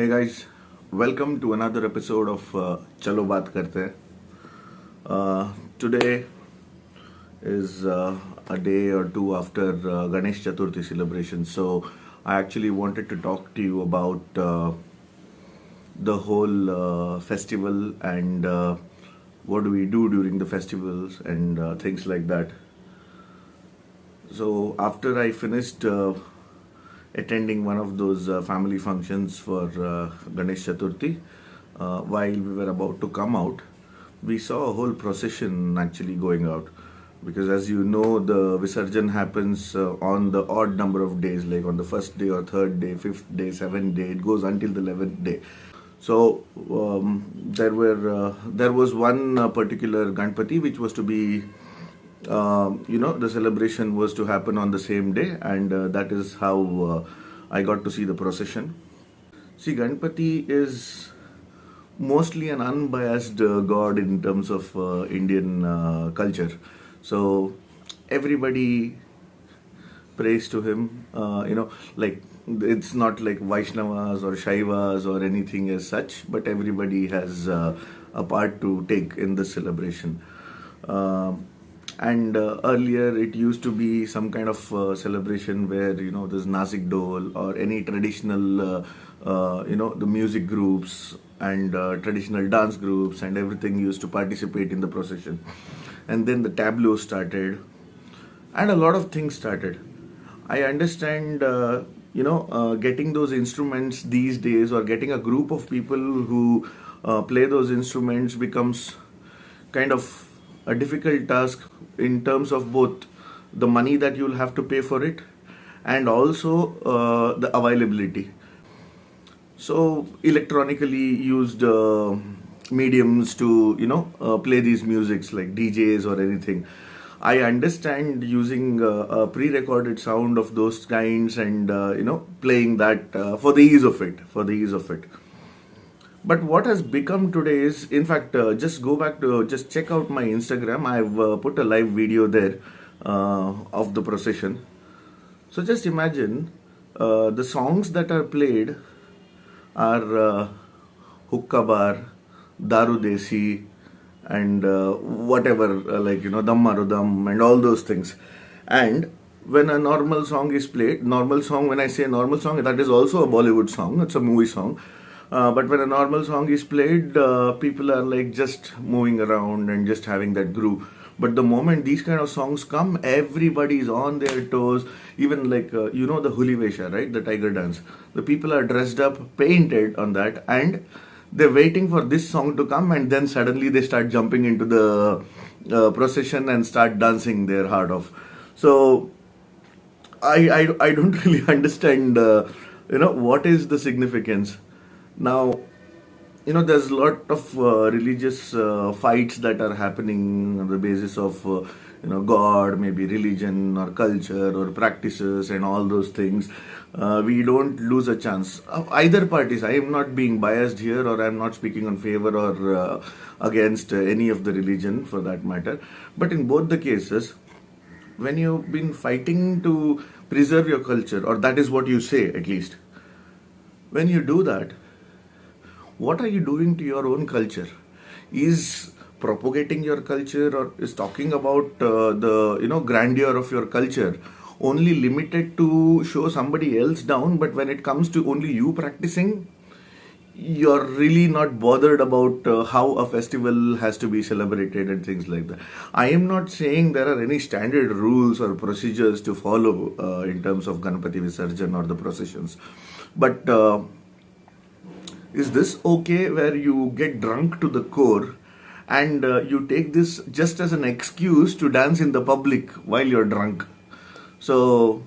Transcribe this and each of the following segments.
Hey guys, welcome to another episode of Chalo Baat Karte Hain. Today is a day or two after Ganesh Chaturthi celebration, so I actually wanted to talk to you about the whole festival and what do we do during the festivals and things like that. So after I finished attending one of those family functions for Ganesh Chaturthi, while we were about to come out, we saw a whole procession actually going out. Because as you know, the visarjan happens on the odd number of days, like on the first day or third day, fifth day, seventh day. It goes until the 11th day. So there was one particular Ganpati which was to be the celebration was to happen on the same day, and that is how I got to see the procession. See, Ganpati is mostly an unbiased god in terms of Indian culture. So everybody prays to him. Like it's not like Vaishnavas or Shaivas or anything as such, but everybody has a part to take in this celebration. And earlier it used to be some kind of celebration where there's Nasik Dole or any traditional the music groups and traditional dance groups and everything used to participate in the procession. And then the tableau started and a lot of things started. I understand getting those instruments these days or getting a group of people who play those instruments becomes kind of a difficult task in terms of both the money that you'll have to pay for it and also the availability. So electronically used mediums to play these musics like DJs or anything. I understand using a pre-recorded sound of those kinds and playing that for the ease of it. But what has become today is, in fact, just check out my Instagram. I've put a live video there of the procession. So just imagine the songs that are played are Hukka Bar, Daru Desi, and whatever, Dam Maro Dam and all those things. And when a normal song is played, normal song, when I say normal song, that is also a Bollywood song, it's a movie song. But when a normal song is played, people are like just moving around and just having that groove. But the moment these kind of songs come, everybody is on their toes. Even like, the Huli Vesha, right? The tiger dance. The people are dressed up, painted on that, and they're waiting for this song to come, and then suddenly they start jumping into the procession and start dancing their heart off. So I don't really understand, what is the significance. Now, there's a lot of religious fights that are happening on the basis of, God, maybe religion or culture or practices and all those things. We don't lose a chance. Either parties, I am not being biased here or I'm not speaking on favor or against any of the religion for that matter. But in both the cases, when you've been fighting to preserve your culture, or that is what you say at least, when you do that, what are you doing to your own culture? Is propagating your culture or is talking about the grandeur of your culture only limited to show somebody else down, but when it comes to only you practicing, you're really not bothered about how a festival has to be celebrated and things like that. I am not saying there are any standard rules or procedures to follow in terms of Ganpati Visarjan or the processions, but is this okay where you get drunk to the core and you take this just as an excuse to dance in the public while you're drunk? So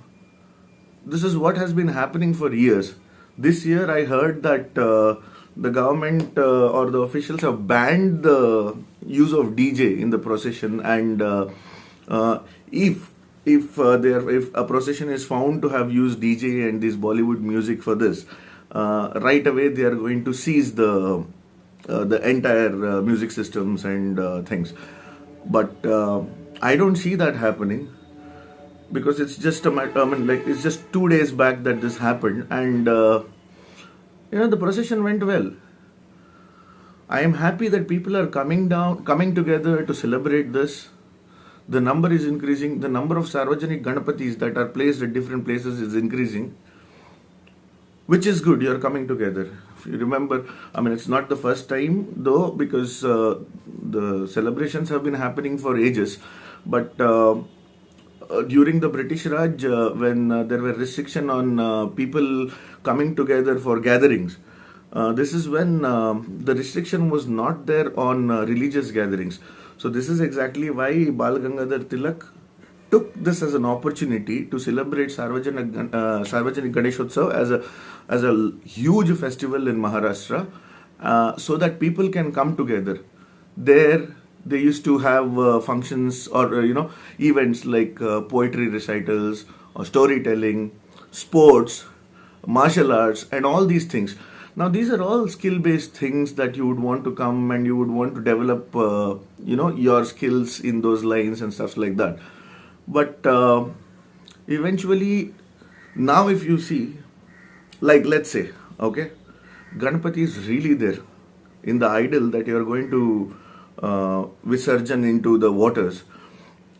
this is what has been happening for years. This year I heard that the government or the officials have banned the use of DJ in the procession, and if a procession is found to have used DJ and this Bollywood music for this, right away they are going to seize the entire music systems and things. But I don't see that happening. because it's just a matter, I mean, like, it's just 2 days back that this happened, and The procession went well. I am happy that people are coming together to celebrate this. The number is increasing. The number of Sarvajanik Ganapatis that are placed at different places is increasing, which is good. You're coming together. If you remember, it's not the first time though, because the celebrations have been happening for ages. But during the British Raj, when there were restriction on people coming together for gatherings, this is when the restriction was not there on religious gatherings. So this is exactly why Bal Gangadhar Tilak took this as an opportunity to celebrate Sarvajanik Ganeshotsav as a huge festival in Maharashtra, so that people can come together. There, they used to have functions or events like poetry recitals or storytelling, sports, martial arts, and all these things. Now these are all skill-based things that you would want to come and you would want to develop, your skills in those lines and stuff like that. But eventually, now if you see, like let's say, okay, Ganpati is really there in the idol that you are going to visarjan into the waters.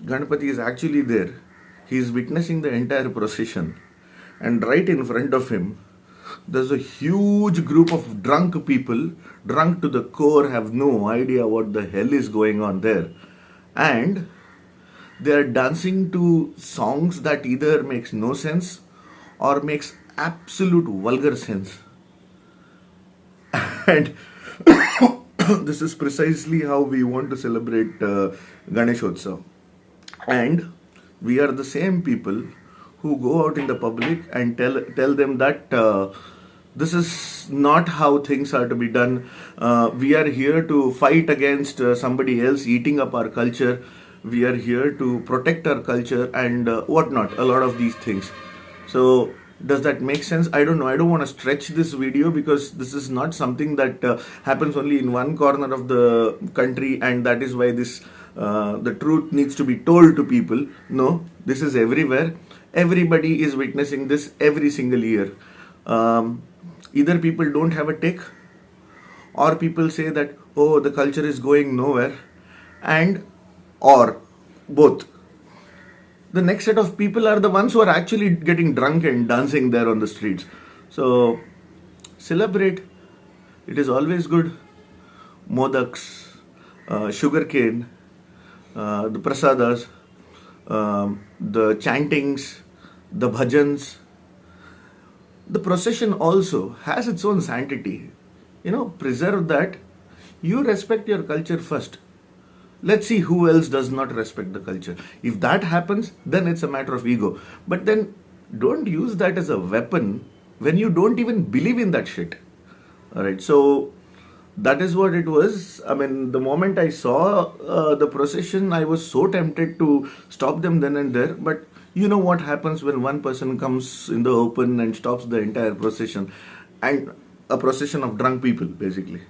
Ganpati is actually there. He is witnessing the entire procession, and right in front of him, there's a huge group of drunk people, drunk to the core, have no idea what the hell is going on there. And they are dancing to songs that either makes no sense or makes absolute vulgar sense. And this is precisely how we want to celebrate Ganeshotsav. And we are the same people who go out in the public and tell them that this is not how things are to be done. We are here to fight against somebody else eating up our culture. We are here to protect our culture and whatnot, a lot of these things. So does that make sense? I don't know. I don't want to stretch this video because this is not something that happens only in one corner of the country, and that is why this the truth needs to be told to people. No, this is everywhere. Everybody is witnessing this every single year. Either people don't have a take, or people say that, oh, the culture is going nowhere, and or both. The next set of people are the ones who are actually getting drunk and dancing there on the streets. So celebrate. It is always good. Modaks, sugarcane, the prasadas, the chantings, the bhajans. The procession also has its own sanctity. Preserve that. You respect your culture first. Let's see who else does not respect the culture. If that happens, then it's a matter of ego. But then don't use that as a weapon when you don't even believe in that shit. Alright, so that is what it was. The moment I saw the procession, I was so tempted to stop them then and there. But you know what happens when one person comes in the open and stops the entire procession, and a procession of drunk people, basically.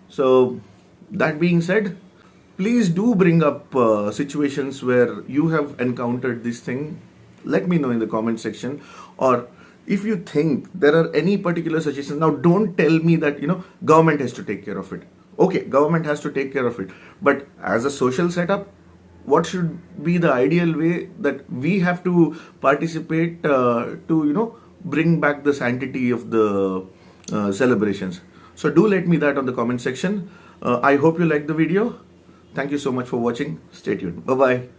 So that being said, please do bring up situations where you have encountered this thing. Let me know in the comment section. Or if you think there are any particular situations, now don't tell me that, government has to take care of it. Okay, government has to take care of it. But as a social setup, what should be the ideal way that we have to participate to, bring back the sanctity of the celebrations? So do let me that on the comment section. I hope you liked the video. Thank you so much for watching. Stay tuned. Bye-bye.